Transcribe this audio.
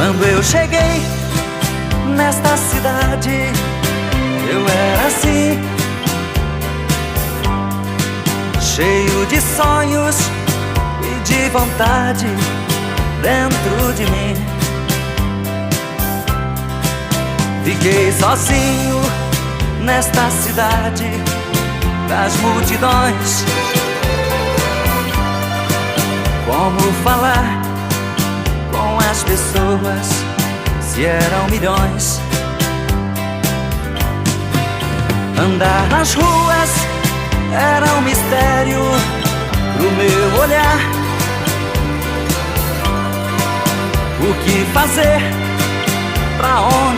Quando eu cheguei nesta cidade, eu era assim, cheio de sonhos e de vontade dentro de mim. Fiquei sozinho nesta cidade das multidões. Como falar com as pessoas se eram milhões? Andar nas ruas era um mistério pro meu olhar. O que fazer? Pra onde